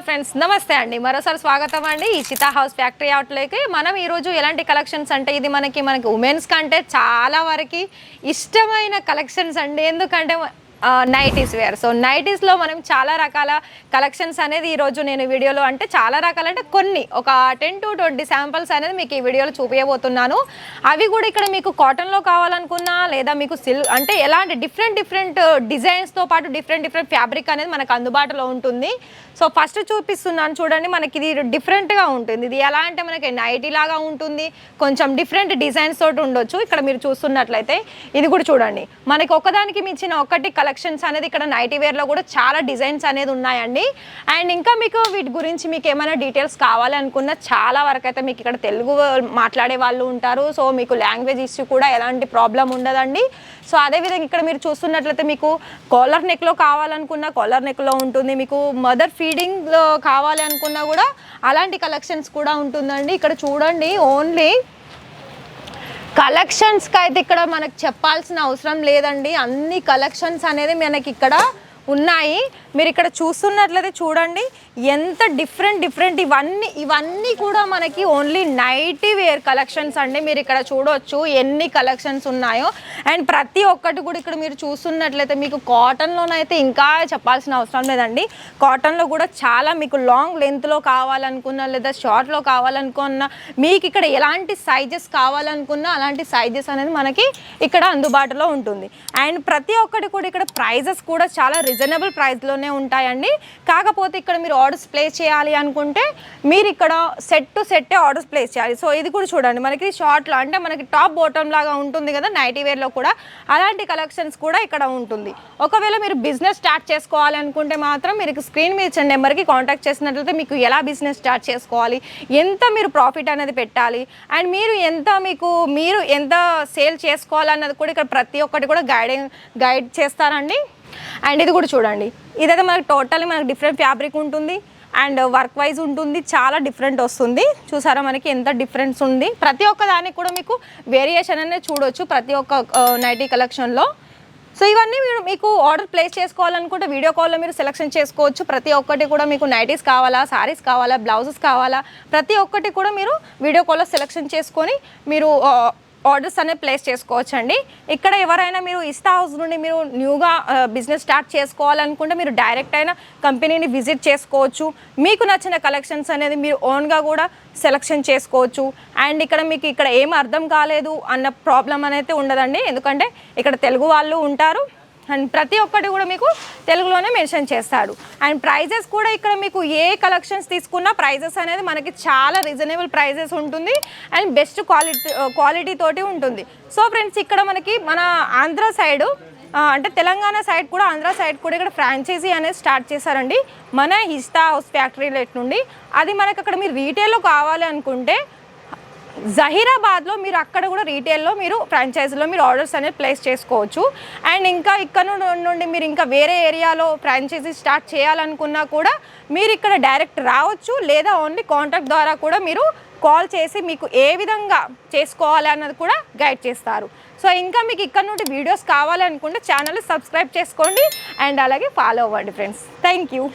friends నమస్తే అండి మరోసారి స్వాగతం అండి ఈ చితా హౌస్ ఫ్యాక్టరీ అవుట్లోకి మనం ఈ రోజు ఎలాంటి కలెక్షన్స్ అంటే ఇది మనకి ఉమెన్స్ కంటే చాలా వరకు ఇష్టమైన కలెక్షన్స్ అండి ఎందుకంటే నైటీస్ వేర్ సో నైటీస్లో మనం చాలా రకాల కలెక్షన్స్ అనేది ఈరోజు నేను వీడియోలో అంటే చాలా రకాలు అంటే కొన్ని ఒక 10 to 20 శాంపిల్స్ అనేది మీకు ఈ వీడియోలో చూపించబోతున్నాను అవి కూడా ఇక్కడ మీకు కాటన్లో కావాలనుకున్నా లేదా మీకు అంటే ఎలాంటి డిఫరెంట్ డిజైన్స్తో పాటు డిఫరెంట్ ఫ్యాబ్రిక్ అనేది మనకు అందుబాటులో ఉంటుంది సో ఫస్ట్ చూపిస్తున్నాను చూడండి మనకి ఇది డిఫరెంట్గా ఉంటుంది ఇది ఎలా అంటే మనకి నైటీ లాగా ఉంటుంది కొంచెం డిఫరెంట్ డిజైన్స్ తోటి ఉండొచ్చు ఇక్కడ మీరు చూస్తున్నట్లయితే ఇది కూడా చూడండి మనకి ఒకదానికి మించిన ఒకటి కలెక్షన్స్ అనేది ఇక్కడ నైటీ వేర్లో కూడా చాలా డిజైన్స్ అనేది ఉన్నాయండి అండ్ ఇంకా మీకు వీటి గురించి మీకు ఏమైనా డీటెయిల్స్ కావాలి అనుకున్నా చాలా వరకు అయితే మీకు ఇక్కడ తెలుగు మాట్లాడే వాళ్ళు ఉంటారు సో మీకు లాంగ్వేజ్ ఇష్యూ కూడా ఎలాంటి ప్రాబ్లం ఉండదండి సో అదేవిధంగా ఇక్కడ మీరు చూస్తున్నట్లయితే మీకు కాలర్ నెక్లో కావాలనుకున్నా కాలర్ నెక్లో ఉంటుంది మీకు మదర్ ఫీడింగ్లో కావాలి అనుకున్నా కూడా అలాంటి కలెక్షన్స్ కూడా ఉంటుందండి ఇక్కడ చూడండి ఓన్లీ కలెక్షన్స్కి అయితే ఇక్కడ మనకు చెప్పాల్సిన అవసరం లేదండి అన్ని కలెక్షన్స్ అనేది మనకి ఇక్కడ ఉన్నాయి మీరు ఇక్కడ చూస్తున్నట్లయితే చూడండి ఎంత డిఫరెంట్ ఇవన్నీ కూడా మనకి ఓన్లీ నైటీ వేర్ కలెక్షన్స్ అండి మీరు ఇక్కడ చూడవచ్చు ఎన్ని కలెక్షన్స్ ఉన్నాయో అండ్ ప్రతి ఒక్కటి కూడా ఇక్కడ మీరు చూస్తున్నట్లయితే మీకు కాటన్లోనైతే ఇంకా చెప్పాల్సిన అవసరం లేదండి కాటన్లో కూడా చాలా మీకు లాంగ్ లెంత్లో కావాలనుకున్నా లేదా షార్ట్లో కావాలనుకున్నా మీకు ఇక్కడ ఎలాంటి సైజెస్ కావాలనుకున్నా అలాంటి సైజెస్ అనేది మనకి ఇక్కడ అందుబాటులో ఉంటుంది అండ్ ప్రతి ఒక్కటి కూడా ఇక్కడ ప్రైజెస్ కూడా చాలా రీజనబుల్ ప్రైస్లోనే ఉంటాయండి కాకపోతే ఇక్కడ మీరు ఆర్డర్స్ ప్లేస్ చేయాలి అనుకుంటే మీరు ఇక్కడ సెట్ టు సెట్టే ఆర్డర్స్ ప్లేస్ చేయాలి సో ఇది కూడా చూడండి మనకి షార్ట్లో అంటే మనకి టాప్ బాటమ్ లాగా ఉంటుంది కదా నైటీ వేర్లో కూడా అలాంటి కలెక్షన్స్ కూడా ఇక్కడ ఉంటుంది ఒకవేళ మీరు బిజినెస్ స్టార్ట్ చేసుకోవాలి అనుకుంటే మాత్రం మీరు స్క్రీన్ మీద ఇచ్చిన నెంబర్కి కాంటాక్ట్ చేసినట్లయితే మీకు ఎలా బిజినెస్ స్టార్ట్ చేసుకోవాలి ఎంత మీరు ప్రాఫిట్ అనేది పెట్టాలి అండ్ మీరు ఎంత సేల్ చేసుకోవాలన్నది కూడా ఇక్కడ ప్రతి ఒక్కటి కూడా గైడ్ చేస్తారండి అండ్ ఇది కూడా చూడండి ఇదైతే మనకి టోటల్లీ మనకి డిఫరెంట్ ఫ్యాబ్రిక్ ఉంటుంది అండ్ వర్క్ వైజ్ ఉంటుంది చాలా డిఫరెంట్ వస్తుంది చూసారా మనకి ఎంత డిఫరెన్స్ ఉంది ప్రతి ఒక్క దానికి కూడా మీకు వేరియేషన్ అనేది చూడవచ్చు ప్రతి ఒక్క నైటీ కలెక్షన్లో సో ఇవన్నీ మీకు ఆర్డర్ ప్లేస్ చేసుకోవాలనుకుంటే వీడియో కాల్లో మీరు సెలెక్షన్ చేసుకోవచ్చు ప్రతి ఒక్కటి కూడా మీకు నైటీస్ కావాలా సారీస్ కావాలా బ్లౌజెస్ కావాలా ప్రతి ఒక్కటి కూడా మీరు వీడియో కాల్లో సెలెక్షన్ చేసుకొని మీరు ఆర్డర్స్ అనేది ప్లేస్ చేసుకోవచ్చండి ఇక్కడ ఎవరైనా మీరు ఇస్తా హౌస్ నుండి మీరు న్యూగా బిజినెస్ స్టార్ట్ చేసుకోవాలనుకుంటే మీరు డైరెక్ట్ అయినా కంపెనీని విజిట్ చేసుకోవచ్చు మీకు నచ్చిన కలెక్షన్స్ అనేది మీరు ఓన్గా కూడా సెలెక్షన్ చేసుకోవచ్చు అండ్ ఇక్కడ మీకు ఇక్కడ ఏం అర్థం కాలేదు అన్న ప్రాబ్లం అనేది ఉండదండి ఎందుకంటే ఇక్కడ తెలుగు వాళ్ళు ఉంటారు అండ్ ప్రతి ఒక్కటి కూడా మీకు తెలుగులోనే మెన్షన్ చేస్తాడు అండ్ ప్రైజెస్ కూడా ఇక్కడ మీకు ఏ కలెక్షన్స్ తీసుకున్నా ప్రైజెస్ అనేది మనకి చాలా రీజనబుల్ ప్రైజెస్ ఉంటుంది అండ్ బెస్ట్ క్వాలిటీ తోటి ఉంటుంది సో ఫ్రెండ్స్ ఇక్కడ మనకి మన ఆంధ్ర సైడు అంటే తెలంగాణ సైడ్ కూడా ఆంధ్ర సైడ్ కూడా ఇక్కడ ఫ్రాంచైజీ అనేది స్టార్ట్ చేశారండి మన హిస్తా హౌస్ ఫ్యాక్టరీ నుండి అది మనకి అక్కడ మీరు రీటైల్లో కావాలి అనుకుంటే జహీరాబాద్లో మీరు అక్కడ కూడా రీటైల్లో మీరు ఫ్రాంచైజీలో మీరు ఆర్డర్స్ అనేది ప్లేస్ చేసుకోవచ్చు అండ్ ఇంకా ఇక్కడ నుండి మీరు ఇంకా వేరే ఏరియాలో ఫ్రాంచైజీ స్టార్ట్ చేయాలనుకున్నా కూడా మీరు ఇక్కడ డైరెక్ట్ రావచ్చు లేదా ఓన్లీ కాంటాక్ట్ ద్వారా కూడా మీరు కాల్ చేసి మీకు ఏ విధంగా చేసుకోవాలి అన్నది కూడా గైడ్ చేస్తారు సో ఇంకా మీకు ఇక్కడ నుండి వీడియోస్ కావాలనుకుంటే ఛానల్ సబ్స్క్రైబ్ చేసుకోండి అండ్ అలాగే ఫాలో అవ్వండి ఫ్రెండ్స్ థ్యాంక్ యూ